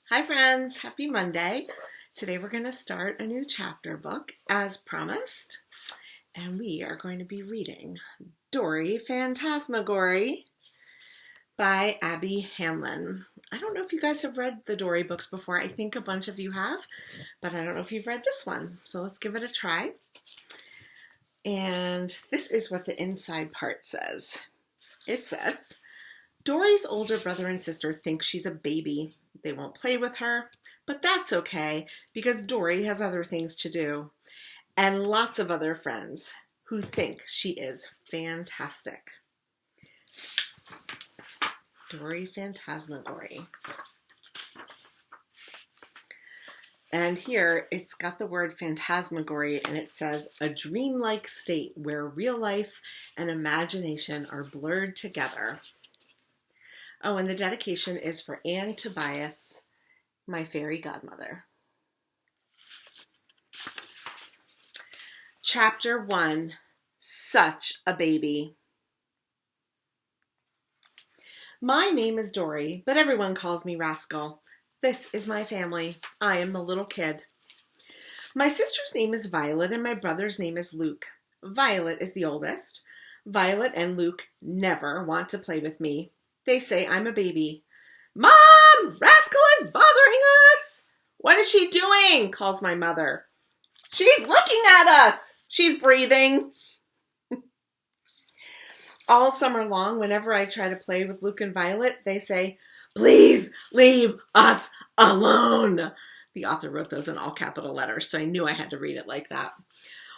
Hi friends, happy Monday. Today we're going to start a new chapter book as promised, and we are going to be reading Dory Phantasmagory by Abby Hanlon. I don't know if you guys have read the Dory books before. I think a bunch of you have, but I don't know if you've read this one. So let's give it a try. And this is what the inside part says. It says, Dory's older brother and sister think she's a baby. They won't play with her, but that's okay because Dory has other things to do and lots of other friends who think she is fantastic. Dory Phantasmagory. And here it's got the word phantasmagory and it says a dreamlike state where real life and imagination are blurred together. Oh, and the dedication is for Anne Tobias, my fairy godmother. Chapter 1, Such a Baby. My name is Dory, but everyone calls me Rascal. This is my family. I am the little kid. My sister's name is Violet and my brother's name is Luke. Violet is the oldest. Violet and Luke never want to play with me. They say I'm a baby. Mom! Rascal is bothering us! What is she doing? Calls my mother. She's looking at us! She's breathing. All summer long, whenever I try to play with Luke and Violet, they say, please leave us alone. The author wrote those in all capital letters, so I knew I had to read it like that.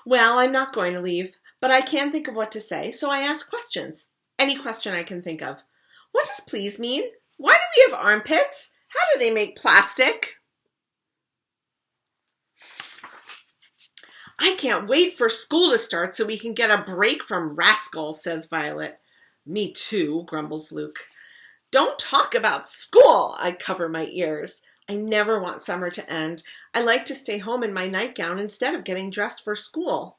Well, I'm not going to leave, but I can't think of what to say, so I ask questions. Any question I can think of. What does please mean? Why do we have armpits? How do they make plastic? I can't wait for school to start so we can get a break from Rascal, says Violet. Me too, grumbles Luke. Don't talk about school, I cover my ears. I never want summer to end. I like to stay home in my nightgown instead of getting dressed for school.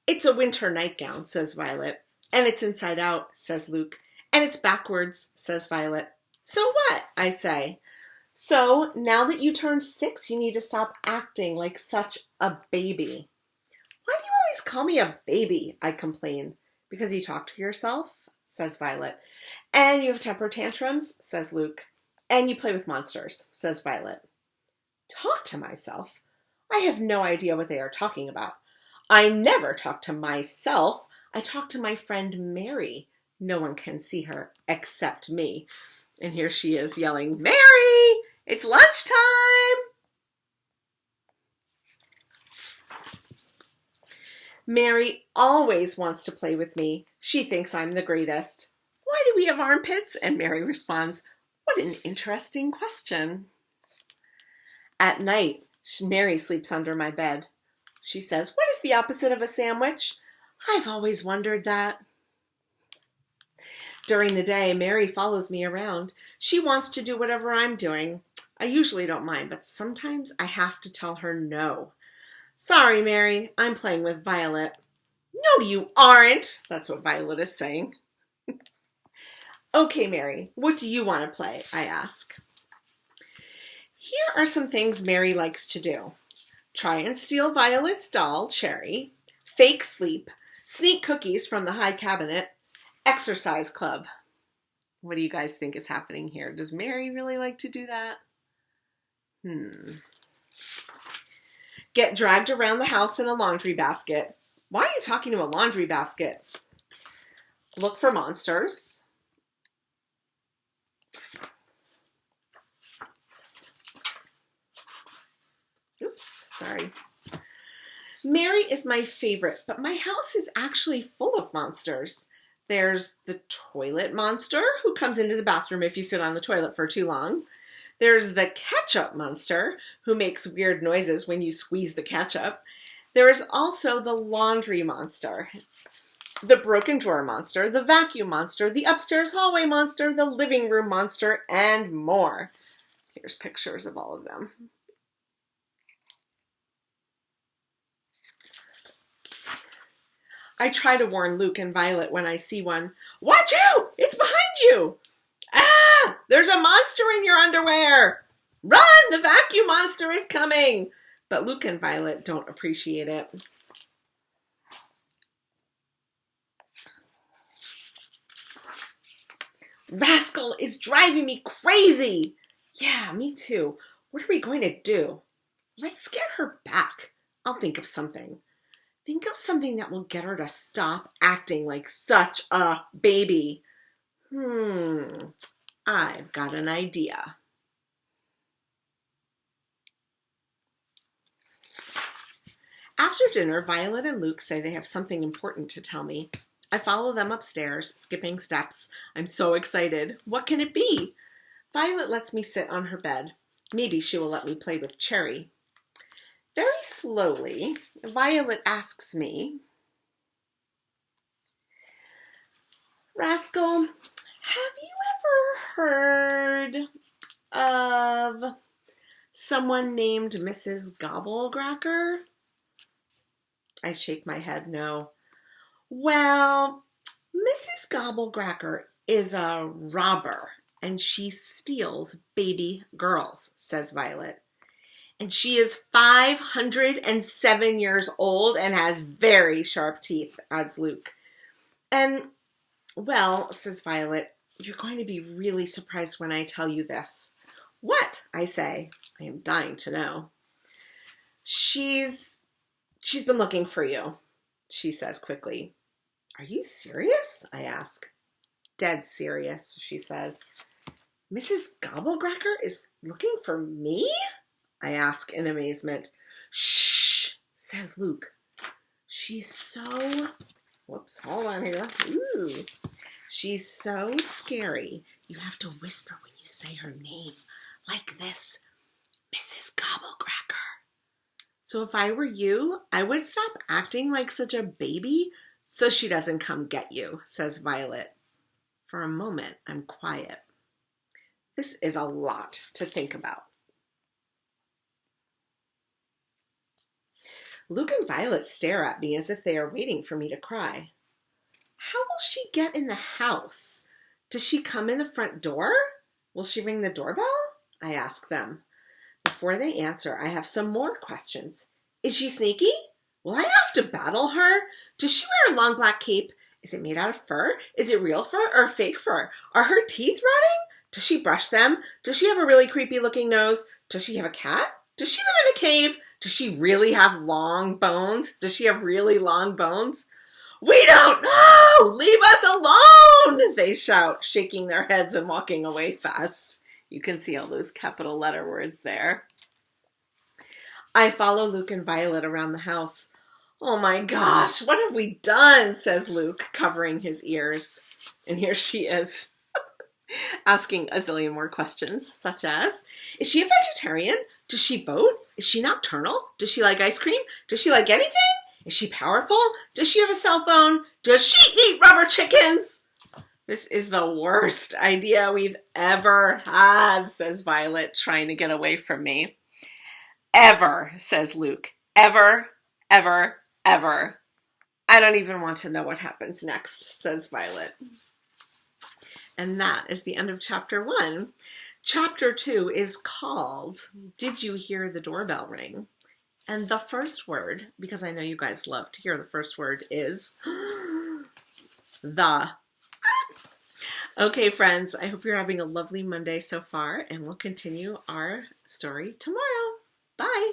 It's a winter nightgown, says Violet. And it's inside out, says Luke. And it's backwards, says Violet. So what? I say. So now that you turned 6, you need to stop acting like such a baby. Why do you always call me a baby? I complain. Because you talk to yourself, says Violet. And you have temper tantrums, says Luke. And you play with monsters, says Violet. Talk to myself? I have no idea what they are talking about. I never talk to myself. I talk to my friend Mary. No one can see her except me. And here she is yelling, Mary, it's lunchtime. Mary always wants to play with me. She thinks I'm the greatest. Why do we have armpits? And Mary responds, what an interesting question. At night, Mary sleeps under my bed. She says, what is the opposite of a sandwich? I've always wondered that. During the day, Mary follows me around. She wants to do whatever I'm doing. I usually don't mind, but sometimes I have to tell her no. Sorry, Mary, I'm playing with Violet. No, you aren't. That's what Violet is saying. Okay, Mary, what do you want to play? I ask. Here are some things Mary likes to do. Try and steal Violet's doll, Cherry. Fake sleep. Sneak cookies from the high cabinet. Exercise club. What do you guys think is happening here? Does Mary really like to do that? Get dragged around the house in a laundry basket. Why are you talking to a laundry basket? Look for monsters. Oops, sorry. Mary is my favorite, but my house is actually full of monsters. There's the toilet monster who comes into the bathroom if you sit on the toilet for too long. There's the ketchup monster who makes weird noises when you squeeze the ketchup. There is also the laundry monster, the broken drawer monster, the vacuum monster, the upstairs hallway monster, the living room monster, and more. Here's pictures of all of them. I try to warn Luke and Violet when I see one. Watch out! It's behind you! Ah! There's a monster in your underwear! Run! The vacuum monster is coming! But Luke and Violet don't appreciate it. Rascal is driving me crazy! Yeah, me too. What are we going to do? Let's scare her back. I'll think of something. Think of something that will get her to stop acting like such a baby. I've got an idea. After dinner, Violet and Luke say they have something important to tell me. I follow them upstairs, skipping steps. I'm so excited. What can it be? Violet lets me sit on her bed. Maybe she will let me play with Cherry. Very slowly, Violet asks me, Rascal, have you ever heard of someone named Mrs. Gobblecracker? I shake my head, no. Well, Mrs. Gobblecracker is a robber, and she steals baby girls, says Violet. And she is 507 years old and has very sharp teeth, adds Luke. And, well, says Violet, you're going to be really surprised when I tell you this. What? I say. I am dying to know. She's been looking for you, she says quickly. Are you serious? I ask. Dead serious, she says. Mrs. Gobblecracker is looking for me? I ask in amazement. Shh, says Luke. She's so... Whoops, hold on here. Ooh. She's so scary. You have to whisper when you say her name. Like this. Mrs. Gobblecracker. So if I were you, I would stop acting like such a baby so she doesn't come get you, says Violet. For a moment, I'm quiet. This is a lot to think about. Luke and Violet stare at me as if they are waiting for me to cry. How will she get in the house? Does she come in the front door? Will she ring the doorbell? I ask them. Before they answer, I have some more questions. Is she sneaky? Will I have to battle her? Does she wear a long black cape? Is it made out of fur? Is it real fur or fake fur? Are her teeth rotting? Does she brush them? Does she have a really creepy looking nose? Does she have a cat? Does she live in a cave? Does she really have long bones? Does she have really long bones? We don't know! Leave us alone! They shout, shaking their heads and walking away fast. You can see all those capital letter words there. I follow Luke and Violet around the house. Oh my gosh, what have we done? Says Luke, covering his ears. And here she is, asking a zillion more questions, such as, is she a vegetarian? Does she vote? Is she nocturnal? Does she like ice cream? Does she like anything? Is she powerful? Does she have a cell phone? Does she eat rubber chickens? This is the worst idea we've ever had, says Violet, trying to get away from me. Ever, says Luke. Ever, ever, ever. I don't even want to know what happens next, says Violet. And that is the end of chapter 1. Chapter 2 is called, Did You Hear the Doorbell Ring? And the first word, because I know you guys love to hear the first word, is the. Okay, friends, I hope you're having a lovely Monday so far, and we'll continue our story tomorrow. Bye.